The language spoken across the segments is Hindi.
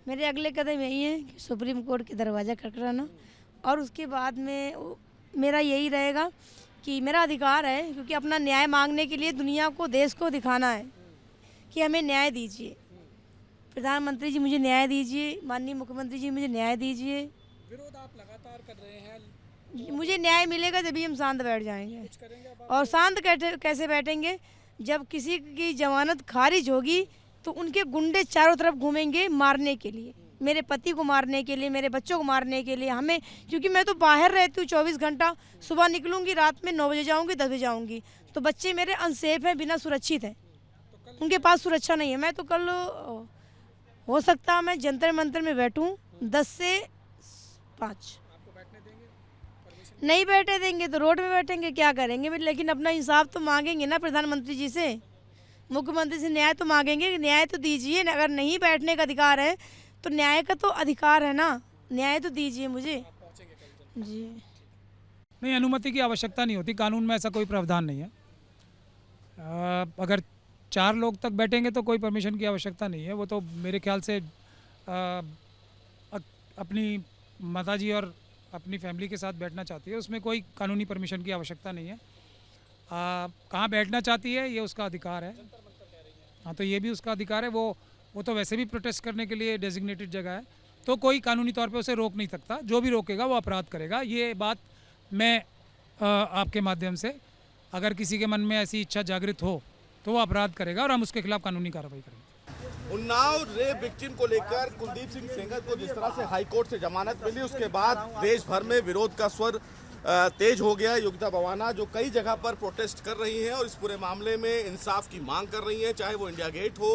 मेरे अगले कदम यही है कि सुप्रीम कोर्ट के दरवाज़ा खटखटाना, और उसके बाद में मेरा यही रहेगा कि मेरा अधिकार है, क्योंकि अपना न्याय मांगने के लिए दुनिया को, देश को दिखाना है कि हमें न्याय दीजिए। प्रधानमंत्री जी मुझे न्याय दीजिए, माननीय मुख्यमंत्री जी मुझे न्याय दीजिए। विरोध आप लगातार कर रहे हैं, मुझे न्याय मिलेगा तभी हम शांत बैठ जाएंगे। कुछ करेंगे अब आप? और शांत कैसे बैठेंगे? जब किसी की जमानत खारिज होगी तो उनके गुंडे चारों तरफ घूमेंगे मारने के लिए, मेरे पति को मारने के लिए, मेरे बच्चों को मारने के लिए। हमें, क्योंकि मैं तो बाहर रहती हूँ 24 घंटा, सुबह निकलूंगी, रात में 9 बजे जाऊँगी, 10 बजे आऊँगी, तो बच्चे मेरे अनसेफ हैं, बिना सुरक्षित हैं, उनके पास सुरक्षा नहीं है। मैं तो कल हो सकता है मैं जंतर मंतर में बैठूँ 10 से 5। आपको बैठने देंगे? परमिशन? नहीं बैठे देंगे तो रोड में बैठेंगे, क्या करेंगे? लेकिन अपना इंसाफ तो मांगेंगे ना प्रधानमंत्री जी से, मुख्यमंत्री से न्याय तो मांगेंगे, न्याय तो दीजिए। अगर नहीं बैठने का अधिकार है तो न्याय का तो अधिकार है ना, न्याय तो दीजिए मुझे। पहुंचेंगे कल? जी नहीं, अनुमति की आवश्यकता नहीं होती, कानून में ऐसा कोई प्रावधान नहीं है। अगर 4 लोग तक बैठेंगे तो कोई परमिशन की आवश्यकता नहीं है। वो तो मेरे ख्याल से अपनी माताजी और अपनी फैमिली के साथ बैठना चाहती है, उसमें कोई कानूनी परमिशन की आवश्यकता नहीं है। कहाँ बैठना चाहती है ये उसका अधिकार है। हाँ, तो ये भी उसका अधिकार है। वो तो वैसे भी प्रोटेस्ट करने के लिए डेजिग्नेटेड जगह है, तो कोई कानूनी तौर पे उसे रोक नहीं सकता। जो भी रोकेगा वो अपराध करेगा। ये बात मैं आपके माध्यम से, अगर किसी के मन में ऐसी इच्छा जागृत हो तो वो अपराध करेगा और हम उसके खिलाफ कानूनी कार्रवाई करेंगे। उन्नाव रेप विक्टिम को लेकर कुलदीप सिंह सेंगर को जिस तरह से हाईकोर्ट से जमानत मिली, उसके बाद देश भर में विरोध का स्वर तेज हो गया। योगिता बवाना जो कई जगह पर प्रोटेस्ट कर रही हैं और इस पूरे मामले में इंसाफ की मांग कर रही हैं, चाहे वो इंडिया गेट हो,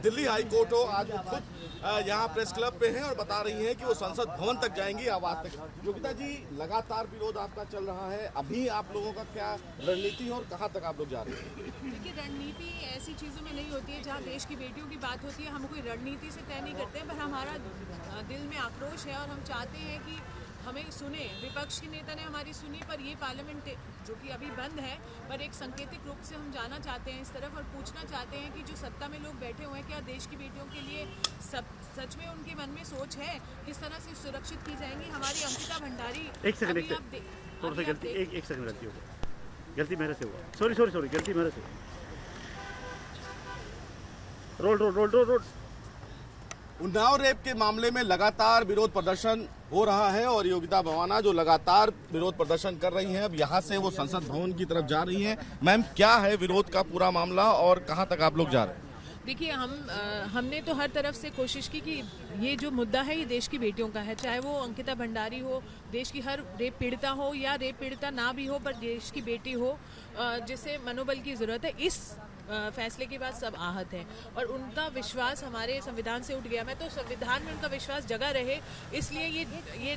दिल्ली हाई कोर्ट हो। आज वो खुद यहाँ प्रेस क्लब पे हैं और बता रही हैं कि वो संसद भवन तक जाएंगी, आवाज तक। योगिता जी, लगातार विरोध आपका चल रहा है, अभी आप लोगों का क्या रणनीति है और कहाँ तक आप लोग जा रहे हैं? देखिए, रणनीति ऐसी चीज़ों में नहीं होती है जहाँ देश की बेटियों की बात होती है। हम कोई रणनीति से तय नहीं करते हैं, पर हमारा दिल में आक्रोश है और हम चाहते हैं कि हमें सुने। विपक्ष के नेता ने हमारी सुनी, पर ये पार्लियामेंट जो कि अभी बंद है, पर एक सांकेतिक रूप से हम जाना चाहते हैं इस तरफ और पूछना चाहते हैं कि जो सत्ता में लोग बैठे हुए हैं, क्या देश की बेटियों के लिए सच में उनके मन में सोच है? किस तरह से सुरक्षित की जाएंगी हमारी अंकिता भंडारी? एक सेकंड थोड़ा सा गलती, एक सेकंड गलती हो गई, गलती मेरे से हुआ। सॉरी गलती मेरे से। रोड। उन्नाव रेप के मामले में लगातार विरोध प्रदर्शन हो रहा है और योगिता बवाना जो लगातार विरोध प्रदर्शन कर रही हैं, अब यहाँ से वो संसद भवन की तरफ जा रही हैं। मैम, क्या है विरोध का पूरा मामला और कहाँ तक आप लोग जा रहे हैं? देखिए, हमने तो हर तरफ से कोशिश की कि ये जो मुद्दा है ये देश की बेटियों का है, चाहे वो अंकिता भंडारी हो, देश की हर रेप पीड़िता हो या रेप पीड़िता ना भी हो, पर देश की बेटी हो जिसे मनोबल की ज़रूरत है। इस फैसले के बाद सब आहत हैं और उनका विश्वास हमारे संविधान से उठ गया। मैं तो संविधान में उनका विश्वास जगा रहे, इसलिए ये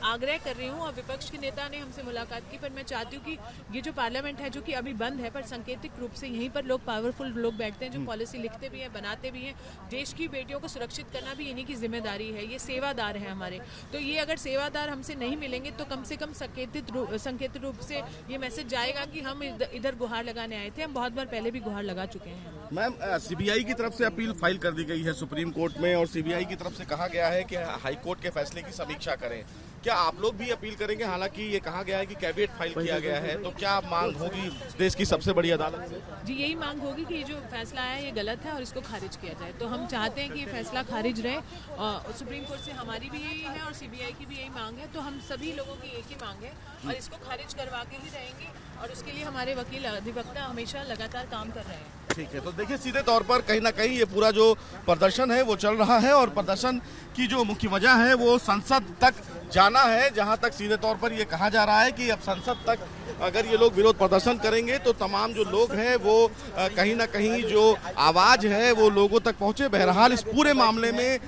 आग्रह कर रही हूँ। और विपक्ष के नेता ने हमसे मुलाकात की, पर मैं चाहती हूँ कि ये जो पार्लियामेंट है, जो कि अभी बंद है, पर सांकेतिक रूप से यहीं पर लोग, पावरफुल लोग बैठते हैं जो पॉलिसी लिखते भी हैं, बनाते भी हैं। देश की बेटियों को सुरक्षित करना भी इन्हीं की जिम्मेदारी है। ये सेवादार है हमारे, तो ये अगर सेवादार हमसे नहीं मिलेंगे तो कम से कम संकेतित रूप से ये मैसेज जाएगा कि हम इधर गुहार लगाने आए थे। हम बहुत बार पहले भी गुहार लगा चुके हैं। मैम, सीबीआई की तरफ से अपील फाइल कर दी गई है सुप्रीम कोर्ट में और सीबीआई की तरफ से कहा गया है कि हाई कोर्ट के फैसले की समीक्षा करें। क्या आप लोग भी अपील करेंगे? हालांकि ये कहा गया है कि कैविएट फाइल किया गया है, तो क्या मांग होगी देश की सबसे बड़ी अदालत से? जी, यही मांग होगी कि ये जो फैसला आया है ये गलत है और इसको खारिज किया जाए। तो हम चाहते हैं कि ये फैसला खारिज रहे। और सुप्रीम कोर्ट से हमारी भी यही है और सीबीआई की भी यही मांग है, तो हम सभी लोगों की एक ही मांग है और इसको खारिज करवा के ही रहेंगे और उसके लिए हमारे वकील अधिवक्ता हमेशा लगातार काम कर रहे हैं। ठीक है, तो देखिए, सीधे तौर पर कहीं ना कहीं ये पूरा जो प्रदर्शन है वो चल रहा है और प्रदर्शन की जो मुख्य वजह है वो संसद तक जाना है, जहां तक सीधे तौर पर ये कहा जा रहा है कि अब संसद तक अगर ये लोग विरोध प्रदर्शन करेंगे तो तमाम जो लोग हैं वो कहीं ना कहीं जो आवाज है वो लोगों तक पहुंचे। बहरहाल इस पूरे मामले में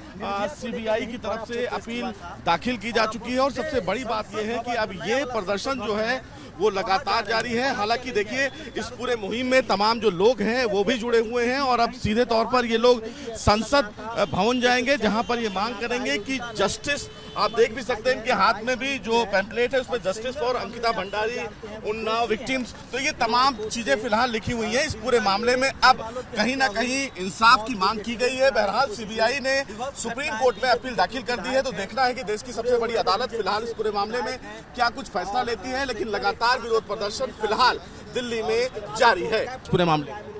सीबीआई की तरफ से अपील दाखिल की जा चुकी है और सबसे बड़ी बात यह है कि अब ये प्रदर्शन जो है वो लगातार जारी है। हालांकि देखिए इस पूरे मुहिम में तमाम जो लोग हैं वो भी जुड़े हुए हैं और अब सीधे तौर पर ये लोग संसद भवन जाएंगे, जहां पर ये मांग करेंगे कि जस्टिस, आप देख भी सकते हैं इनके हाथ में भी जो पैम्पलेट है उसमें justice for Ankita Bhandari, Unnao victims, तो ये तमाम चीजें फिलहाल लिखी हुई हैं इस पूरे मामले में। अब कहीं ना कहीं इंसाफ की मांग की गई है। बहरहाल सीबीआई ने सुप्रीम कोर्ट में अपील दाखिल कर दी है, तो देखना है कि देश की सबसे बड़ी अदालत फिलहाल इस पूरे मामले में क्या कुछ फैसला लेती है। लेकिन लगातार विरोध प्रदर्शन फिलहाल दिल्ली में जारी है इस पूरे मामले।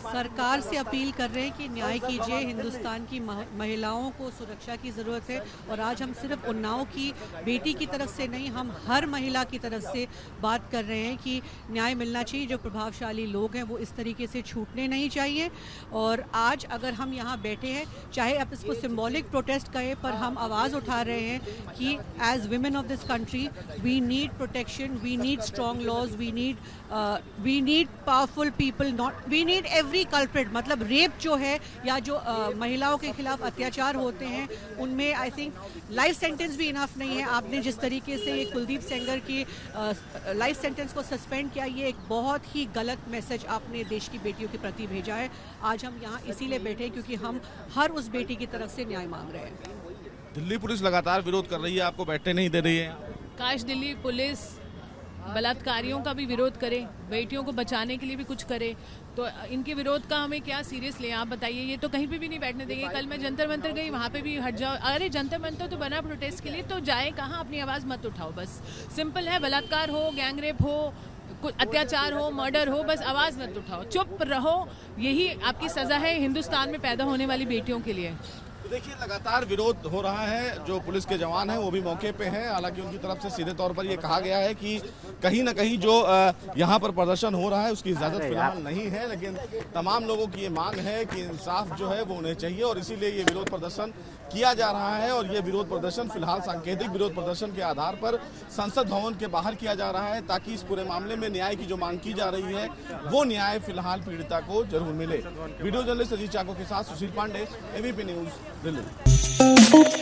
सरकार से अपील कर रहे हैं कि न्याय कीजिए, हिंदुस्तान की महिलाओं को सुरक्षा की ज़रूरत है। और आज हम सिर्फ उन्नाव की बेटी की तरफ से नहीं, हम हर महिला की तरफ से बात कर रहे हैं कि न्याय मिलना चाहिए। जो प्रभावशाली लोग हैं वो इस तरीके से छूटने नहीं चाहिए। और आज अगर हम यहाँ बैठे हैं, चाहे आप इसको सिंबॉलिक प्रोटेस्ट कहें, पर हम आवाज़ उठा रहे हैं कि as women of this country we need protection, we need strong laws, we need powerful people, not we need every culprit. मतलब रेप जो है या जो महिलाओं के खिलाफ अत्याचार होते हैं उनमें आई थिंक लाइफ सेंटेंस भी इनफ नहीं है। आपने जिस तरीके से ये कुलदीप सेंगर की लाइफ सेंटेंस को सस्पेंड किया, ये एक बहुत ही गलत मैसेज आपने देश की बेटियों के प्रति भेजा है। आज हम यहाँ इसीलिए बैठे हैं क्योंकि हम हर उस बेटी की तरफ से न्याय मांग रहे हैं। दिल्ली पुलिस लगातार विरोध कर रही है, आपको बैठने नहीं दे रही है। काश दिल्ली पुलिस बलात्कारियों का भी विरोध करे, बेटियों को बचाने के लिए भी कुछ करे। तो इनके विरोध का हमें क्या सीरियस लें, आप बताइए। ये तो कहीं पे भी नहीं बैठने देंगे। कल मैं जंतर मंतर गई, वहाँ पे भी हट जाओ। अरे जंतर मंतर तो बना प्रोटेस्ट के लिए, तो जाए कहाँ, अपनी आवाज़ मत उठाओ। बस सिंपल है, बलात्कार हो, गैंग रेप हो, अत्याचार हो, मर्डर हो, बस आवाज़ मत उठाओ, चुप रहो। यही आपकी सज़ा है हिंदुस्तान में पैदा होने वाली बेटियों के लिए। तो देखिए लगातार विरोध हो रहा है। जो पुलिस के जवान हैं वो भी मौके पे हैं। हालांकि उनकी तरफ से सीधे तौर पर ये कहा गया है कि कहीं ना कहीं जो यहाँ पर प्रदर्शन हो रहा है उसकी इजाज़त फिलहाल नहीं है। लेकिन तमाम लोगों की ये मांग है कि इंसाफ जो है वो उन्हें चाहिए और इसीलिए ये विरोध प्रदर्शन किया जा रहा है। और ये विरोध प्रदर्शन फिलहाल सांकेतिक विरोध प्रदर्शन के आधार पर संसद भवन के बाहर किया जा रहा है, ताकि इस पूरे मामले में न्याय की जो मांग की जा रही है वो न्याय फिलहाल पीड़िता को जरूर मिले। वीडियो जर्नलिस्ट अजीत चाको के साथ सुशील पांडे, एबीपी न्यूज़, दिल्ली।